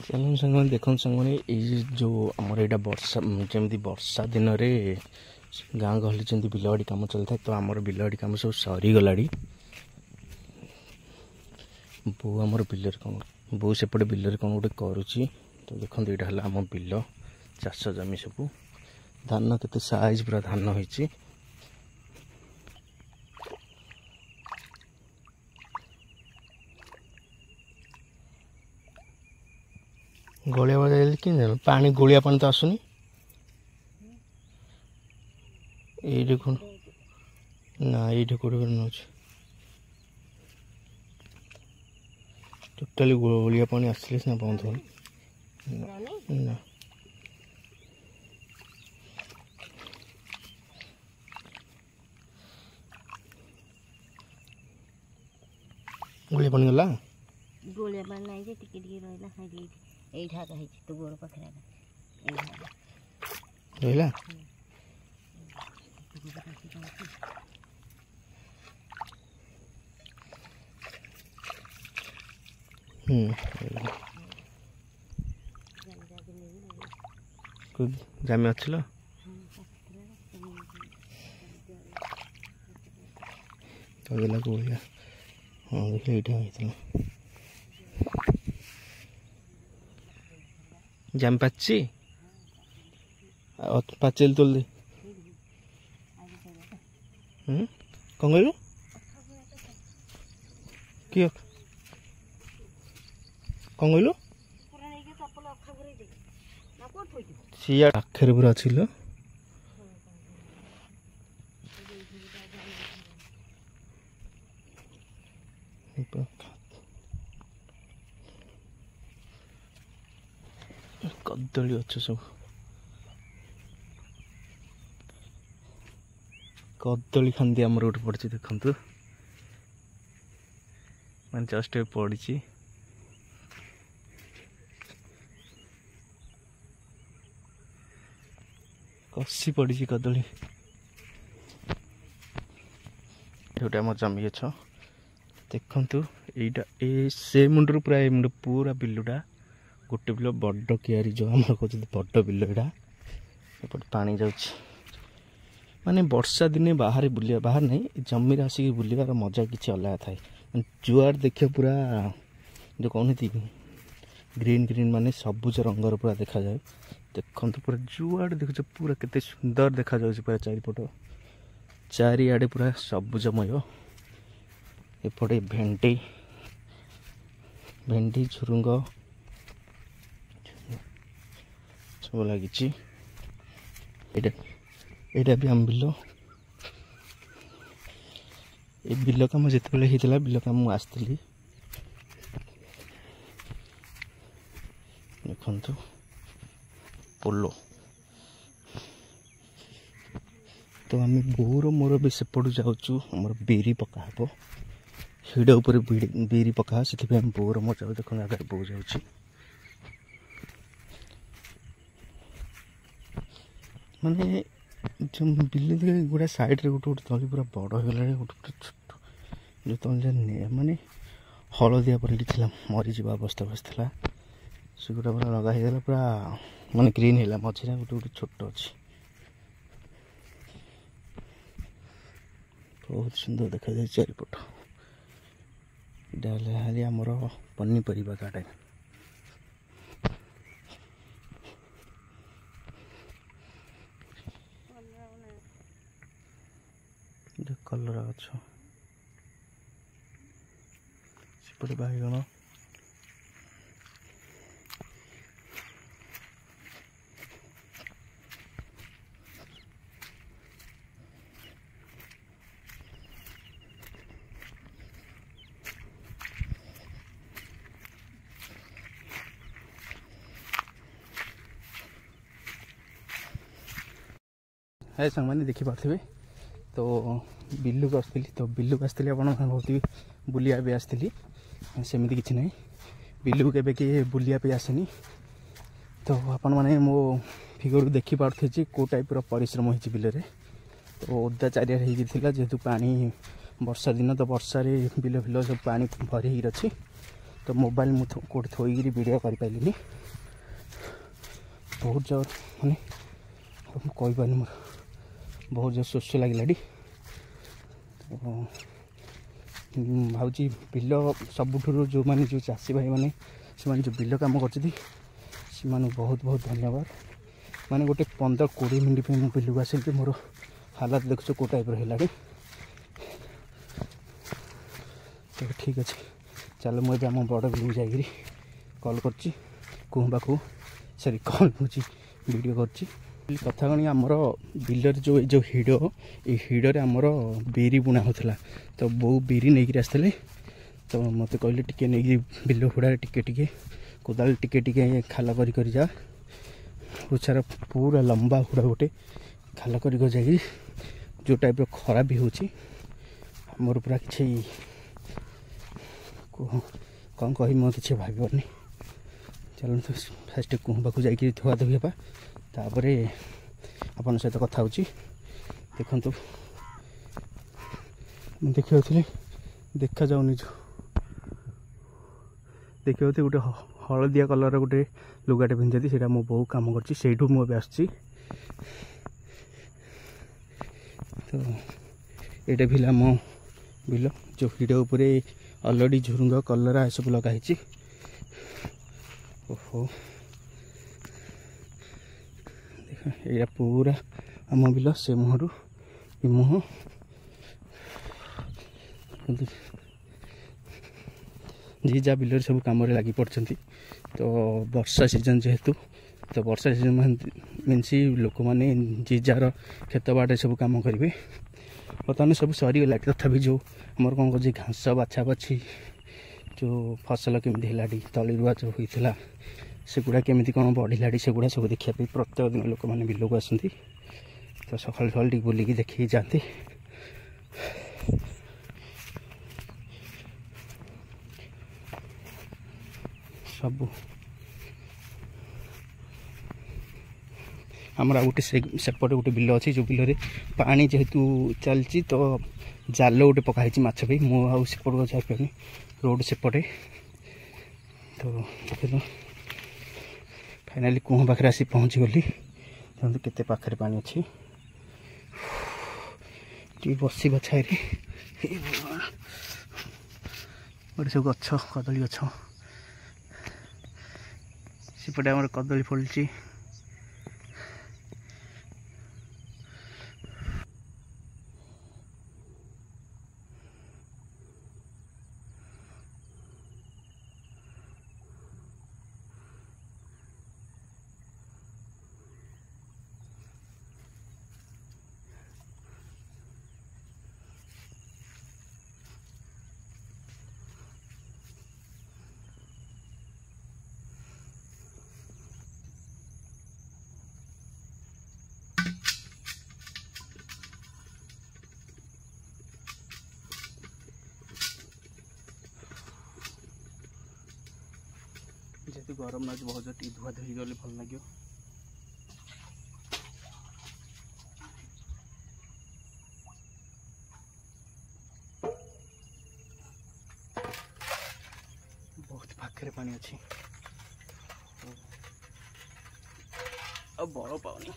चलो सांग देखो सांग जो आमर यहाँ वर्षा जमी वर्षा दिन में गाँ गहली जमी बिलवाड़ी कम चलता है तो आमर बिलवाड़ी कम सब सरीगला। बो आमर बिलर कौन बो सेपटे बिलर कौन गोटे करुच्ची तो देखो यहाँ है आम बिल चाष जमी सब धान केते साइज पूरा धान होती गलिया बजाइले कि पानी गोलिया पानी तो आसुनी ये कौन ना ये कौटे नौ टोटाली गोलिया पानी आसले सीना बंद हो ना गोलिया पानी गला गोलिया पानी नहीं जे टिके टिके रहला खाई एई ढाका है तो गोर पखरा एई ढाका रहला जामे अच्छल गला गोलिया हाँ देखिए ये जाम पाची पाचेल तोल दे कौन कहलु किए कौन कहलु सिया आखिर पूरा अच्छी कदली अच्छे सब कदली खांदी आमर गोटे पड़ी देखु मैं जस्ट पड़ी कसी पड़ी कदली गोटे आम जमी गछ देखु ये से मुंडर पूरा ये मुंड पूरा बिलुटा गोटे बिल बड़ कियारी जो आम कहते बड़ बिल यहाँ पानी जा माने वर्षा दिने बाहर बुलिया बाहर नहीं जमी आसिक बुलवार मजा किसी अलग थाए जुआर देखिए पूरा जो कहते ग्रीन ग्रीन माने सबुज रंगर पूरा देखा जाए देखो पूरा जुआड़ देखो पूरा केते सुंदर देखा जाए पूरा चारिपट चारिआडे पूरा सबुजमय एपटे भेंडी भेंडी झुरुंग सब लगी यहाँ भी आम बिल ये बिल काम जिते होता बिल काम आसती देखु पोलो तो आम बोर मोर भी सेपटू जाऊँ आमर बिरी पका हे हिड़ा उपर बिरी पका से बोर मोर जाऊ देख आगे बो जाऊँ माने जो बिल गोटे साइड रे गोटे गोटे तली पूरा बड़ हो गला गोटे गोटे छोट जो तली माने हलदिया पर मरीज अवस्था बसला से गोटा पूरा लगा हो पूरा माने ग्रीन है मझे गोटे गोटे छोट अच्छी बहुत सुंदर देखा जाए चारिपट ये आमर पनीपरिया गार्डन कलर अच्छा सेपटे बैगण है सांग मैंने देखी पारे तो बिल्लू को आसती तो बिल्लू को आसती आप बहुत बुलिया भी आसती सेमती किसी ना बिल्लू के किए बुलिया पे आसेनी तो आपण मैंने मो फिगर देखी पार्थे कौ टाइप परिश्रम होती बिल तो ओदा चारिआडे जेहेतु पानी वर्षा दिन तो वर्षा बिल फिल सब पानी भरी अच्छी तो मोबाइल मुझे कौट थोड़ी वीडियो कर पारे बहुत जोर माने कही पारे मोर बहुत जोर शोष लगे भावी बिल सबुठ जो मैंने जो चाषी भाई मैंने से जो बिल कम कर बहुत बहुत धन्यवाद माने गोटे 15-20 मिनट पे बिल को आसिक मोर हालात देखो कौ टाइप है तो ठीक अच्छे चलो मुझे आम बड़ बिल जा कल कर सरी कल मुझे वीडियो कर कथा कण आमर बिलर जो हिड़े आमर बिरी बुना होता तो बो बिरी नहीं आसते तो मत कहले टिके नहीं बिल हुड़ा टिके कोदाल टिके खाल कर जा सारा पूरा लंबा हुड़ा गोटे खाल कर जा जो टाइप खरा भी होमर पूरा कि कौन कह मैं किसी भाई पारनी चलो तो फास्ट कुहबा को जाकि धुआ धुई हाँ तापर आपण सहित कथा देखु देखी देखा जाऊनी जो देखिए गोटे हलदिया कलर गोटे लुगाटे पिंधि से मो बो कम कर मुझे आसची तो ये भी मो बिल जो हिड़ उपरे अलरेडी झुरुंग कलरा सब लगाई ओहो देख ये पूरा आम बिल से मुहर ये मुह जी जा बिल सब कम लगी पड़ते तो वर्षा सीजन जेहेतु तो वर्षा सीजन मीनस लोक मैंने जी जार खेत बाटे सब कम करेंगे बर्तमान सब सरीगला तथापि जो आमर कौन कर घास बाछा बाछी जो फसल केमी है तली रुआ जो होता सेगुड़ा केमी कौन बढ़ला सेगुड़ा सब देखा प्रत्येक दिन लोक मैंने बिल को आसती तो सकाल सकाल बुलिकी देखिए जाते सब आमर गोटे सेपटे गोटे बिल अच्छी जो बिल पानी जेहेतु चलती तो जाल गोटे पकाई माछ भी मु सेपट को जापारे रोड सेपटे तो देख फाइनाली कुह पाखे आसी पहुँची गली देखते केते पाखे पानी अच्छी बसवा छाई गोटे सब गछ कदली गछ सेपटे आम कदली फलुची जेहेतु गरम ना बहुत टी धुआ धुई गले भल लगे बहुत पाखे पानी अच्छी अब बड़ पानी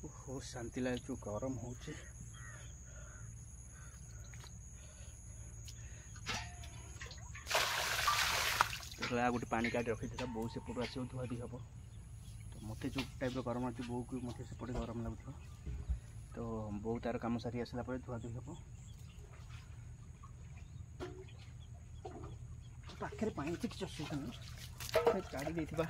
बहुत शांति लगे जो गरम हो गोटे पानी काट रखी था बो से पटू आस धुआ दी हम तो मत जो टाइप गरम आती बो को मत सेपटे गरम लगुव तो बो तार कम सारी आसला धुआ धुई हम पाखे पानी किसी असुविधा नहीं काढ़ी देथिबा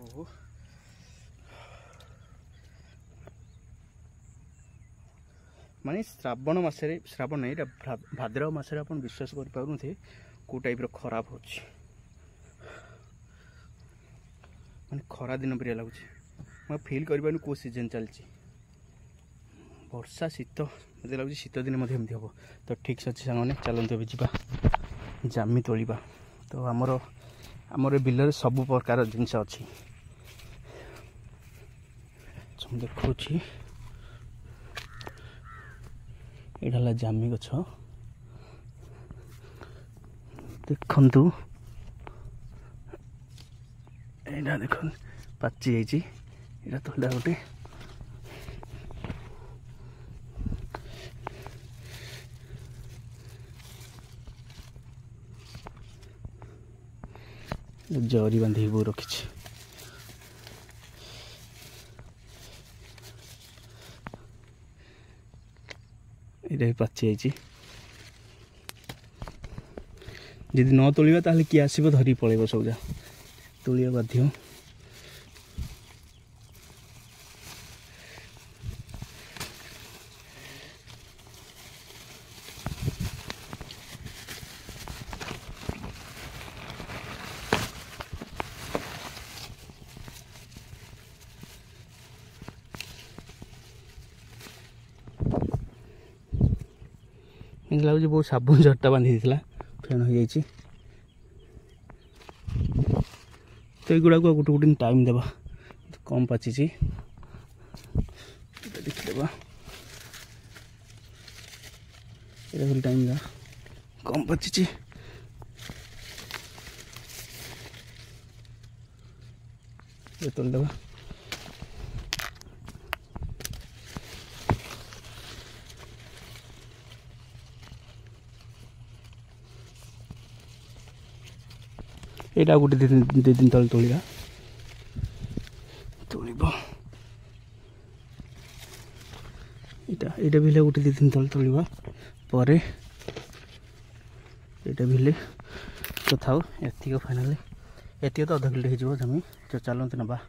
ओहो माने श्रावण मसरे श्रावण नहीं भाद्रव मसरे आप विश्वास कर पारे को टाइप खराब हो माने खरा दिन पर लगुच मैं फिल कर कौ सीजन चलती वर्षा शीत मत लगे शीत दिन एमती हम तो ठीक से अच्छे सांगे चलते भी जा जामी तोलिबा तो आमर बिल सब प्रकार जिनस अच्छी देखा यहाँ जामी गछ देखु यहाँ देख पाची जाइए तोड़ा गोटे जरी बांधिक बो रखी ये पाची जाइए जदि न तोलिबा ताले किए आसब धरी पलैब सबजा तोलिया बाध्य लगे बहुत साबुन झट्टा बांधी फेण हो जाइए तो युवा को गोटे गोटे टाइम देवा कम पाची देखिदेवा ये टाइम देवा कम पाची तोलदेवा यहाँ गोटे दो दिन तले तोलिया तोलिब यहाँ भी गोटे दो दिन तले तोलिबा परे यहाँ भी तो था एतिक फाइनाली एतिक तो अध किलो हो जमी तो चलते नवा।